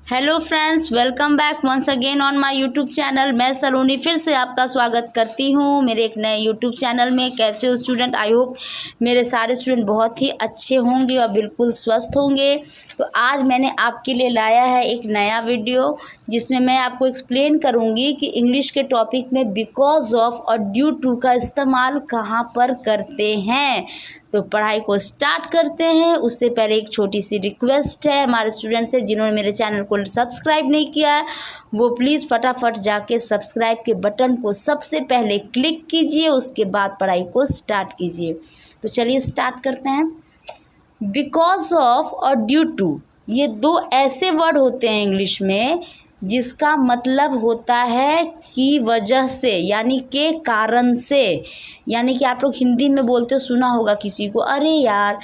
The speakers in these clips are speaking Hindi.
Hello friends, welcome back once again on my YouTube channel. मैं सलोनी फिर से आपका स्वागत करती हूँ मेरे एक नए यूट्यूब चैनल में। कैसे हो स्टूडेंट? आई होप मेरे सारे स्टूडेंट बहुत ही अच्छे होंगे और बिल्कुल स्वस्थ होंगे। तो आज मैंने आपके लिए लाया है एक नया वीडियो जिसमें मैं आपको एक्सप्लेन करूँगी कि इंग्लिश के टॉपिक में बिकॉज ऑफ और ड्यू टू का इस्तेमाल कहाँ पर करते हैं। तो पढ़ाई को स्टार्ट करते हैं। उससे पहले एक छोटी सी रिक्वेस्ट है हमारे स्टूडेंट से, जिन्होंने मेरे चैनल को सब्सक्राइब नहीं किया है वो प्लीज़ फटाफट जाके सब्सक्राइब के बटन को सबसे पहले क्लिक कीजिए, उसके बाद पढ़ाई को स्टार्ट कीजिए। तो चलिए स्टार्ट करते हैं। बिकॉज ऑफ और ड्यू टू ये दो ऐसे वर्ड होते हैं इंग्लिश में जिसका मतलब होता है की वजह से, यानी के कारण से। यानी कि आप लोग हिंदी में बोलते सुना होगा किसी को, अरे यार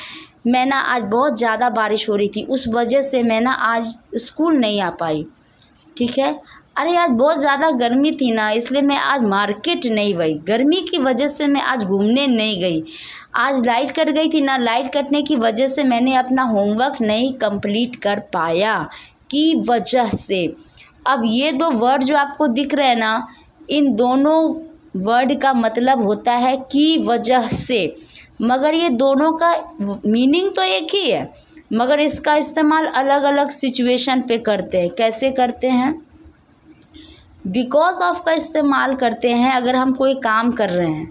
मैं ना आज बहुत ज़्यादा बारिश हो रही थी उस वजह से मैं ना आज स्कूल नहीं आ पाई। ठीक है। अरे आज बहुत ज़्यादा गर्मी थी ना इसलिए मैं आज मार्केट नहीं गई, गर्मी की वजह से मैं आज घूमने नहीं गई। आज लाइट कट गई थी ना, लाइट कटने की वजह से मैंने अपना होमवर्क नहीं कंप्लीट कर पाया की वजह से। अब ये दो वर्ड जो आपको दिख रहे हैं ना, इन दोनों वर्ड का मतलब होता है की वजह से, मगर ये दोनों का मीनिंग तो एक ही है, मगर इसका इस्तेमाल अलग अलग सिचुएशन पे करते हैं। कैसे करते हैं? बिकॉज ऑफ का इस्तेमाल करते हैं अगर हम कोई काम कर रहे हैं,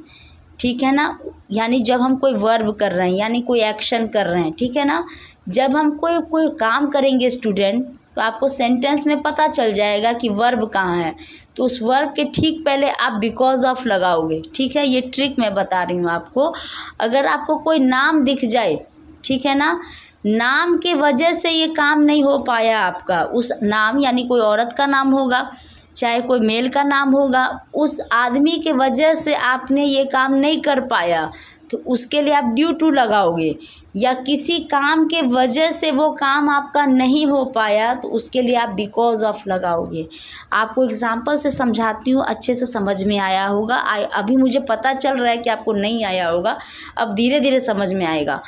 ठीक है ना, यानी जब हम कोई वर्ब कर रहे हैं यानी कोई एक्शन कर रहे हैं, ठीक है ना। जब हम कोई काम करेंगे स्टूडेंट तो आपको सेंटेंस में पता चल जाएगा कि वर्ब कहाँ है, तो उस वर्ब के ठीक पहले आप बिकॉज ऑफ लगाओगे। ठीक है, ये ट्रिक मैं बता रही हूँ आपको। अगर आपको कोई नाम दिख जाए, ठीक है ना, नाम के वजह से ये काम नहीं हो पाया आपका, उस नाम यानी कोई औरत का नाम होगा चाहे कोई मेल का नाम होगा, उस आदमी के वजह से आपने ये काम नहीं कर पाया तो उसके लिए आप ड्यू टू लगाओगे। या किसी काम के वजह से वो काम आपका नहीं हो पाया तो उसके लिए आप बिकॉज ऑफ लगाओगे। आपको एग्जांपल से समझाती हूँ, अच्छे से समझ में आया होगा। अभी मुझे पता चल रहा है कि आपको नहीं आया होगा, अब धीरे धीरे समझ में आएगा।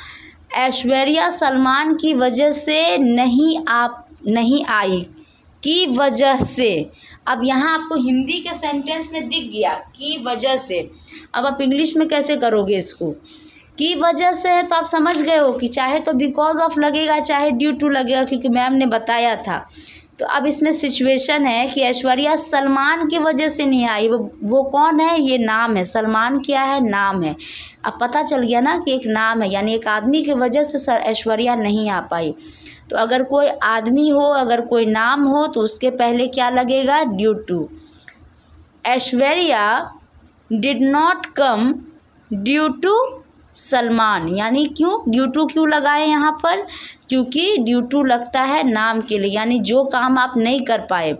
ऐश्वर्या सलमान की वजह से नहीं आई की वजह से। अब यहाँ आपको हिंदी के सेंटेंस में दिख गया की वजह से। अब आप इंग्लिश में कैसे करोगे इसको? की वजह से है तो आप समझ गए हो कि चाहे तो बिकॉज ऑफ लगेगा चाहे ड्यू टू लगेगा, क्योंकि मैम ने बताया था। तो अब इसमें सिचुएशन है कि ऐश्वर्या सलमान की वजह से नहीं आई। वो कौन है? ये नाम है। सलमान क्या है? नाम है। अब पता चल गया ना कि एक नाम है, यानी एक आदमी की वजह से ऐश्वर्या नहीं आ पाई। तो अगर कोई आदमी हो, अगर कोई नाम हो तो उसके पहले क्या लगेगा? Due to. Aishwarya did not come due to Salman, यानी क्यों ड्यू टू क्यों लगाए यहाँ पर? क्योंकि ड्यू टू लगता है नाम के लिए, यानी जो काम आप नहीं कर पाए।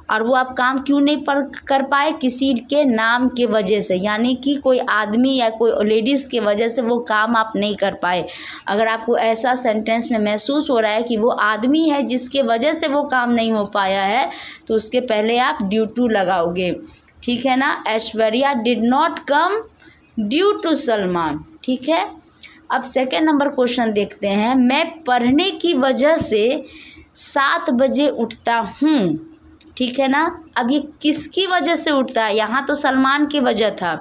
और वो आप काम क्यों नहीं कर पाए? किसी के नाम के वजह से, यानी कि कोई आदमी या कोई लेडीज़ के वजह से वो काम आप नहीं कर पाए। अगर आपको ऐसा सेंटेंस में महसूस हो रहा है कि वो आदमी है जिसके वजह से वो काम नहीं हो पाया है तो उसके पहले आप ड्यू टू लगाओगे। ठीक है ना। Aishwarya did not come due to Salman. ठीक है। अब सेकेंड नंबर क्वेश्चन देखते हैं। मैं पढ़ने की वजह से 7 बजे उठता हूँ। ठीक है ना। अब ये किसकी वजह से उठता है? यहाँ तो सलमान की वजह था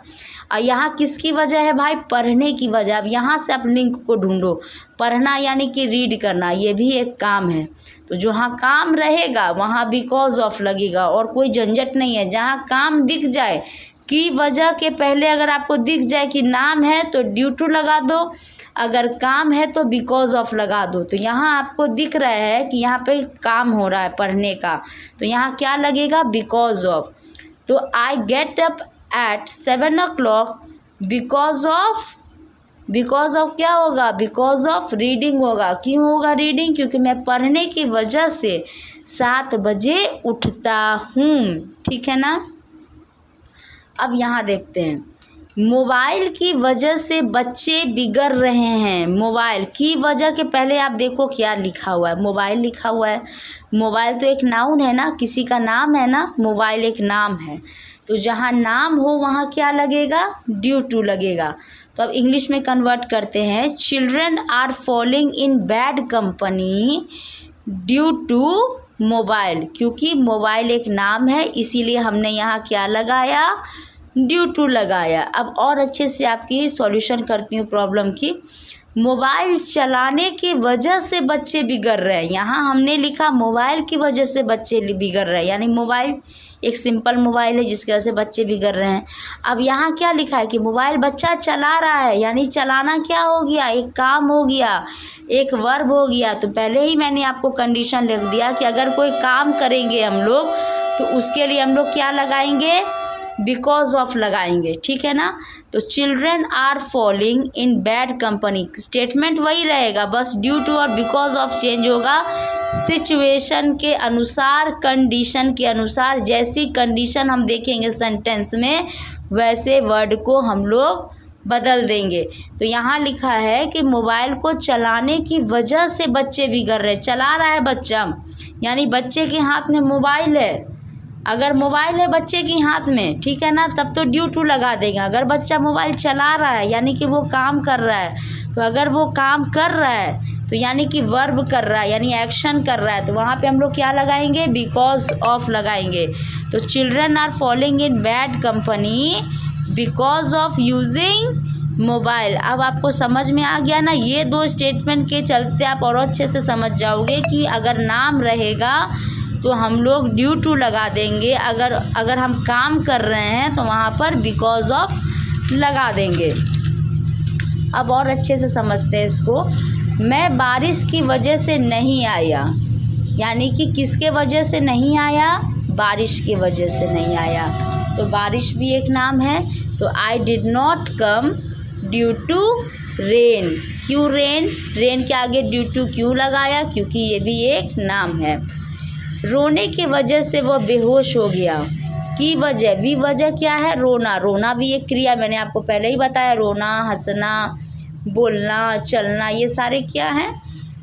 और यहाँ किसकी वजह है भाई? पढ़ने की वजह। अब यहाँ से आप लिंक को ढूंढो। पढ़ना यानी कि रीड करना, ये भी एक काम है। तो जहाँ काम रहेगा वहाँ बिकॉज ऑफ लगेगा और कोई झंझट नहीं है। जहाँ काम दिख जाए की वजह के पहले अगर आपको दिख जाए कि नाम है तो ड्यू टू लगा दो, अगर काम है तो बिकॉज ऑफ लगा दो। तो यहाँ आपको दिख रहा है कि यहाँ पे काम हो रहा है पढ़ने का, तो यहाँ क्या लगेगा? Because of. तो I get up at 7 o'clock because of क्या होगा? बिकॉज ऑफ रीडिंग होगा। क्यों होगा रीडिंग? क्योंकि मैं पढ़ने की वजह से 7 बजे उठता हूँ। ठीक है ना। अब यहाँ देखते हैं, मोबाइल की वजह से बच्चे बिगड़ रहे हैं। मोबाइल की वजह के पहले आप देखो क्या लिखा हुआ है? मोबाइल लिखा हुआ है। मोबाइल तो एक नाउन है ना, किसी का नाम है ना, मोबाइल एक नाम है। तो जहाँ नाम हो वहाँ क्या लगेगा? ड्यू टू लगेगा। तो अब इंग्लिश में कन्वर्ट करते हैं। Children are falling in bad company due to mobile, क्योंकि मोबाइल एक नाम है इसीलिए हमने यहाँ क्या लगाया, ड्यू टू लगाया। अब और अच्छे से आपकी सॉल्यूशन करती हूँ प्रॉब्लम की। मोबाइल चलाने की वजह से बच्चे बिगड़ रहे हैं, यहाँ हमने लिखा मोबाइल की वजह से बच्चे बिगड़ रहे हैं, यानी मोबाइल एक सिंपल मोबाइल है जिसकी वजह से बच्चे बिगड़ रहे हैं। अब यहाँ क्या लिखा है कि मोबाइल बच्चा चला रहा है, यानी चलाना क्या हो गया, एक काम हो गया, एक वर्ब हो गया। तो पहले ही मैंने आपको कंडीशन लिख दिया कि अगर कोई काम करेंगे हम लोग तो उसके लिए हम लोग क्या लगाएंगे, बिकॉज ऑफ लगाएंगे, ठीक है ना। तो children are falling in bad company, statement वही रहेगा, बस ड्यू टू और बिकॉज ऑफ चेंज होगा सिचुएशन के अनुसार, कंडीशन के अनुसार। जैसी कंडीशन हम देखेंगे सेंटेंस में वैसे वर्ड को हम लोग बदल देंगे। तो यहाँ लिखा है कि मोबाइल को चलाने की वजह से बच्चे बिगड़ रहे, चला रहा है बच्चा, यानी बच्चे के हाथ में मोबाइल है। अगर मोबाइल है बच्चे के हाथ में, ठीक है ना, तब तो ड्यू टू लगा देंगे। अगर बच्चा मोबाइल चला रहा है यानी कि वो काम कर रहा है, तो अगर वो काम कर रहा है तो यानी कि वर्ब कर रहा है, यानी एक्शन कर रहा है, तो वहाँ पे हम लोग क्या लगाएंगे, बिकॉज ऑफ लगाएंगे। तो children are falling in bad company because of using mobile. अब आपको समझ में आ गया ना, ये दो स्टेटमेंट के चलते आप और अच्छे से समझ जाओगे कि अगर नाम रहेगा तो हम लोग ड्यू टू लगा देंगे, अगर हम काम कर रहे हैं तो वहाँ पर बिकॉज ऑफ लगा देंगे। अब और अच्छे से समझते हैं इसको। मैं बारिश की वजह से नहीं आया, यानी कि किसके वजह से नहीं आया, बारिश की वजह से नहीं आया, तो बारिश भी एक नाम है। तो I did not come due to rain, क्यों रेन, रेन के आगे ड्यू टू क्यों लगाया, क्योंकि ये भी एक नाम है। रोने की वजह से वह बेहोश हो गया, की वजह, भी वजह क्या है, रोना, रोना भी एक क्रिया, मैंने आपको पहले ही बताया, रोना, हंसना, बोलना, चलना, ये सारे क्या हैं,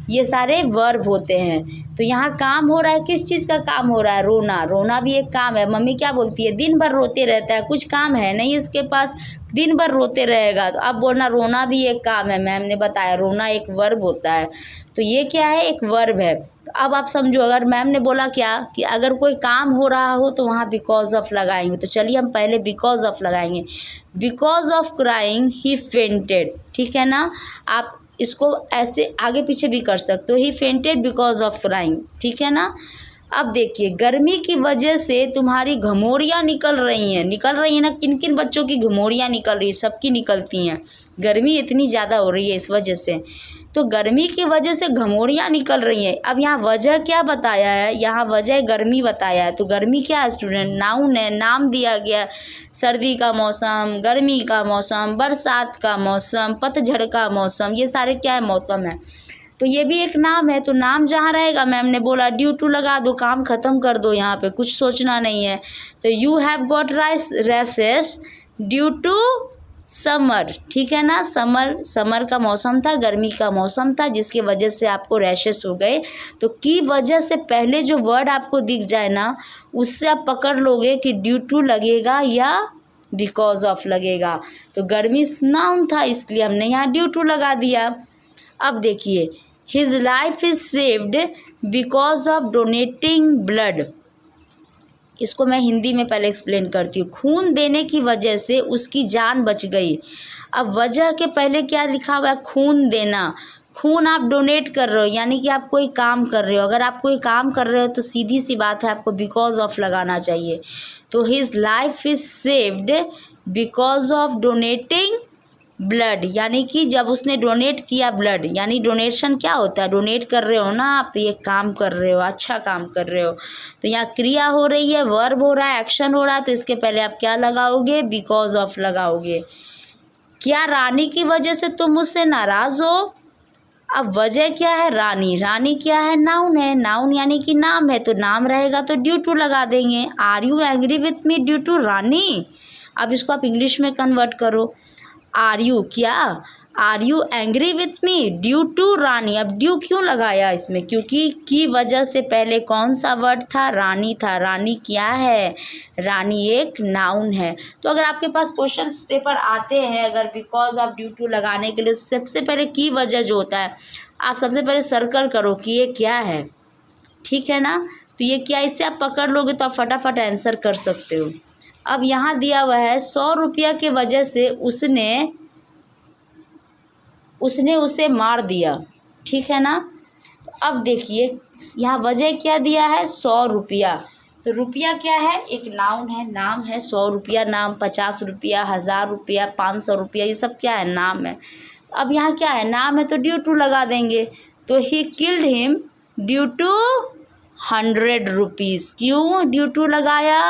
ये सारे वर्ब होते हैं। तो यहाँ काम हो रहा है, किस चीज़ का काम हो रहा है, रोना, रोना भी एक काम है। मम्मी क्या बोलती है, दिन भर रोते रहता है, कुछ काम है नहीं इसके पास, दिन भर रोते रहेगा। तो अब बोलना, रोना भी एक काम है, मैम ने बताया रोना एक वर्ब होता है, तो ये क्या है, एक वर्ब है। तो अब आप समझो, अगर मैम ने बोला क्या कि अगर कोई काम हो रहा हो तो वहाँ बिकॉज ऑफ लगाएंगे, तो चलिए हम पहले बिकॉज ऑफ लगाएंगे। Because of crying he fainted, ठीक है ना, आप इसको ऐसे आगे पीछे भी कर सकते हो, ही फेंटेड बिकॉज ऑफ क्राइंग, ठीक है ना। अब देखिए, गर्मी की वजह से तुम्हारी घमौरियाँ निकल रही हैं ना, किन किन बच्चों की घमौरियाँ निकल रही है, सबकी निकलती हैं, गर्मी इतनी ज़्यादा हो रही है इस वजह से, तो गर्मी की वजह से घमौरियाँ निकल रही हैं। अब यहाँ वजह क्या बताया है, यहाँ वजह गर्मी बताया है, तो गर्मी क्या है स्टूडेंट, नाउन है, नाम दिया गया, सर्दी का मौसम, गर्मी का मौसम, बरसात का मौसम, पतझड़ का मौसम, ये सारे क्या है, मौसम है, तो ये भी एक नाम है। तो नाम जहाँ रहेगा, मैम ने बोला ड्यू टू लगा दो, काम ख़त्म कर दो, यहाँ पे कुछ सोचना नहीं है। तो you have got rashes due to summer, ठीक है ना, समर का मौसम था, गर्मी का मौसम था, जिसकी वजह से आपको रैशेस हो गए। तो की वजह से पहले जो वर्ड आपको दिख जाए ना, उससे आप पकड़ लोगे कि ड्यू टू लगेगा या बिकॉज ऑफ लगेगा। तो गर्मी नाउन था इसलिए हमने यहाँ ड्यू टू लगा दिया। अब देखिए, his life is saved because of donating blood, इसको मैं हिंदी में पहले एक्सप्लेन करती हूँ। खून देने की वजह से उसकी जान बच गई। अब वजह के पहले क्या लिखा हुआ है, खून देना, खून आप डोनेट कर रहे हो, यानी कि आप कोई काम कर रहे हो, अगर आप कोई काम कर रहे हो तो सीधी सी बात है आपको बिकॉज ऑफ लगाना चाहिए। तो his life is saved because of donating blood, यानी कि जब उसने डोनेट किया ब्लड, यानी डोनेशन क्या होता है, डोनेट कर रहे हो ना आप, तो ये काम कर रहे हो, अच्छा काम कर रहे हो। तो यहाँ क्रिया हो रही है, वर्ब हो रहा है, एक्शन हो रहा है, तो इसके पहले आप क्या लगाओगे, बिकॉज ऑफ लगाओगे। क्या रानी की वजह से तुम मुझसे नाराज़ हो, अब वजह क्या है, रानी, रानी क्या है, नाउन है, नाउन यानी कि नाम है, तो नाम रहेगा तो ड्यू टू लगा देंगे। Are you angry with me due to Rani, अब इसको आप इंग्लिश में कन्वर्ट करो, आर यू क्या, are you angry with me due to Rani. अब ड्यू क्यों लगाया इसमें, क्योंकि की वजह से पहले कौन सा वर्ड था, रानी था। रानी क्या है, रानी एक नाउन है। तो अगर आपके पास क्वेश्चन पेपर आते हैं, अगर बिकॉज ऑफ ड्यू टू लगाने के लिए, सबसे पहले की वजह जो होता है आप सबसे पहले सर्कल करो कि ये क्या है, ठीक है ना। तो ये क्या, इससे आप पकड़ लोगे तो आप फटाफट आंसर कर सकते हो। अब यहाँ दिया हुआ है 100 रुपया के वजह से उसने उसे मार दिया, ठीक है ना। तो अब देखिए यहाँ वजह क्या दिया है, 100 रुपया। तो रुपया क्या है, एक नाउन है, नाम है। 100 रुपया नाम, 50 रुपया, 1000 रुपया, 500 रुपया, ये सब क्या है, नाम है। अब यहाँ क्या है, नाम है तो ड्यू टू लगा देंगे। तो he killed him due to 100 rupees. क्यों ड्यू टू लगाया,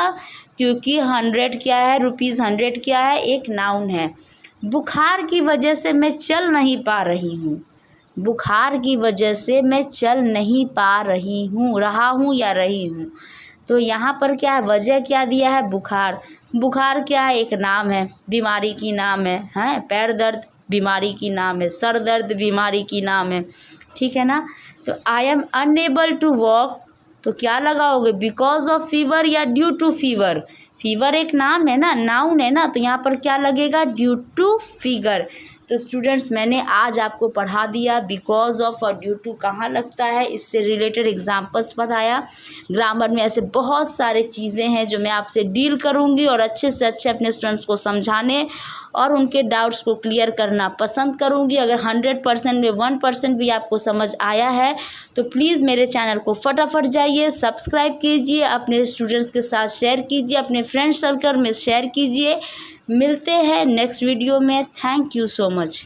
क्योंकि 100 क्या है, रुपीज़ 100 क्या है, एक नाउन है। बुखार की वजह से मैं चल नहीं पा रही हूँ, बुखार की वजह से मैं चल नहीं पा रही हूँ, रहा हूँ या रही हूँ। तो यहाँ पर क्या है, वजह क्या दिया है, बुखार। बुखार क्या है, एक नाम है, बीमारी की नाम है, हैं। पैर दर्द बीमारी की नाम है, सर दर्द बीमारी की नाम है, ठीक है ना। तो I am unable to walk, तो क्या लगाओगे, बिकॉज ऑफ फीवर या ड्यू टू फीवर। फीवर एक नाम है ना, नाउन है ना, तो यहाँ पर क्या लगेगा, ड्यू टू फीवर। तो स्टूडेंट्स मैंने आज आपको पढ़ा दिया बिकॉज ऑफ और ड्यू टू कहाँ लगता है, इससे रिलेटेड एग्जांपल्स बताया। ग्रामर में ऐसे बहुत सारे चीज़ें हैं जो मैं आपसे डील करूँगी और अच्छे से अच्छे अपने स्टूडेंट्स को समझाने और उनके डाउट्स को क्लियर करना पसंद करूँगी। अगर 100% में 1% भी आपको समझ आया है तो प्लीज़ मेरे चैनल को फटाफट जाइए, सब्सक्राइब कीजिए, अपने स्टूडेंट्स के साथ शेयर कीजिए, अपने फ्रेंड सर्कल में शेयर कीजिए। मिलते हैं नेक्स्ट वीडियो में। Thank you so much.